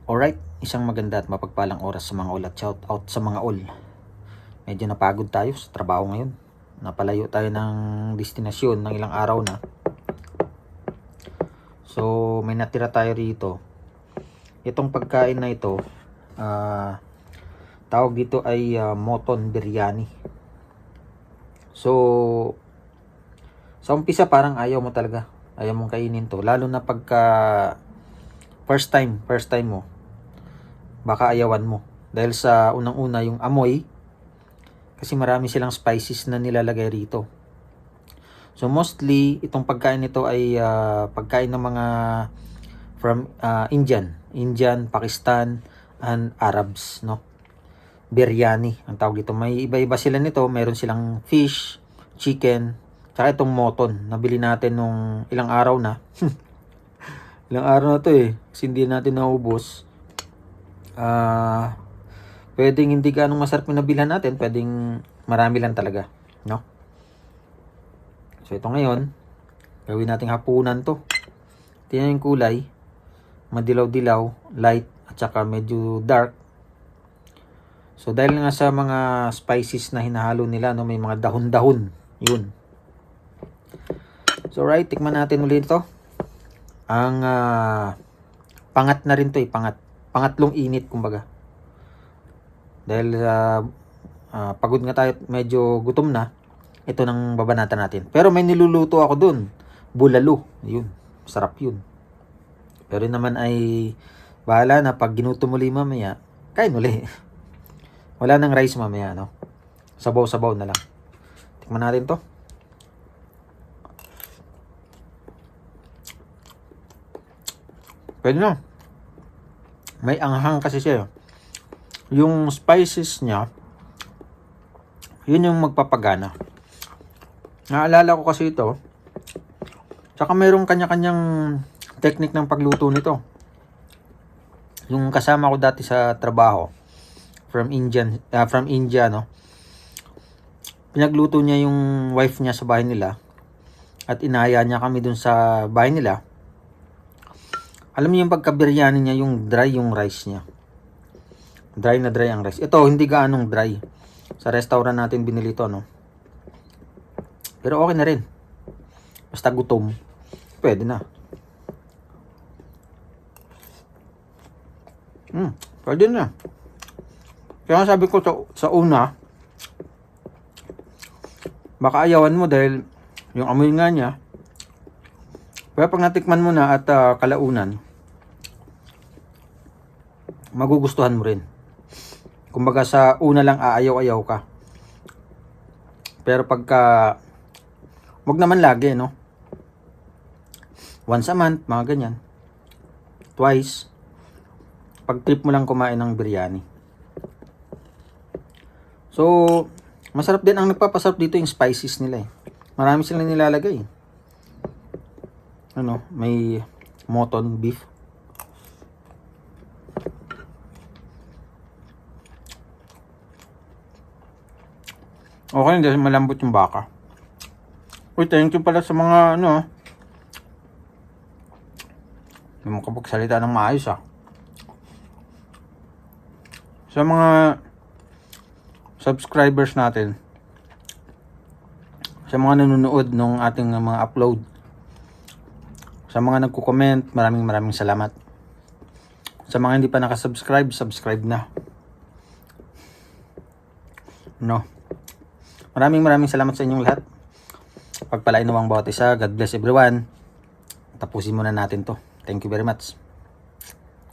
Alright, isang maganda at mapagpalang oras sa mga all at shout out sa mga all. Medyo napagod tayo sa trabaho ngayon. Napalayo tayo ng destinasyon ng ilang araw na. So, may natira tayo rito. Itong pagkain na ito, tawag dito ay moton biryani. So, sa umpisa parang ayaw mo talaga. Ayaw mong kainin to. Lalo na pagka first time mo. Baka ayawan mo. Dahil sa unang-una yung amoy. Kasi marami silang spices na nilalagay rito. So mostly, itong pagkain nito ay pagkain ng mga from Indian, Pakistan, and Arabs, no? Biryani, ang tawag dito. May iba-iba sila nito. Meron silang fish, chicken, tsaka itong moton. Nabili natin nung ilang araw na. Ilang araw na to kasi hindi natin naubos. Pwedeng hindi ganong masarap yung nabilhan natin, pwedeng marami lang talaga, no? So ito ngayon, gawin nating hapunan to. Tingnan yung kulay, madilaw-dilaw, light, at saka medyo dark. So dahil nga sa mga spices na hinahalo nila, no, may mga dahon-dahon, yun. So right, tikman natin ulit ito. Ang pangat na rin to pangatlong init kumbaga. Dahil pagod nga tayo, medyo gutom na, ito nang babanatan natin. Pero may niluluto ako dun, bulalo, yun, sarap yun. Pero naman ay bahala na, pag ginutom uli mamaya, kain uli. Wala nang rice mamaya, no? Sabaw-sabaw na lang. Tikman natin to. Pwede na. May anghang kasi siya. Yung spices niya, yun yung magpapagana. Naalala ko kasi ito. Tsaka mayroong kanya-kanyang technique ng pagluto nito. Yung kasama ko dati sa trabaho, from India, no? Pinagluto niya yung wife niya sa bahay nila. At inaya niya kami dun sa bahay nila. Alam niyo yung pagka-biryani niya, yung dry yung rice niya. Dry na dry ang rice. Ito, hindi gaanong dry. Sa restaurant natin binili ito, no? Pero okay na rin. Basta gutom, pwede na. Pwede na. Kaya sabi ko sa una, baka ayawan mo dahil yung amoy nga niya. Kaya pag natikman mo na at kalaunan, magugustuhan mo rin. Kumbaga sa una lang aayaw-ayaw ka. Pero pagka, wag naman lagi, no? Once a month, mga ganyan. Twice. Pag trip mo lang kumain ng biryani. So, masarap din. Ang nagpapasarap dito yung spices nila Marami silang nilalagay. May moton beef. Okay, hindi malambot yung baka. Uy, thank you pala sa mga hindi mo kapagsalita ng maayos sa mga subscribers natin, sa mga nanonood ng ating mga upload, sa mga nagko-comment, maraming salamat. Sa mga hindi pa nakasubscribe, subscribe na. Maraming salamat sa inyong lahat. Pagpalain nawang bawat isa. God bless everyone. Tapusin muna natin to. Thank you very much.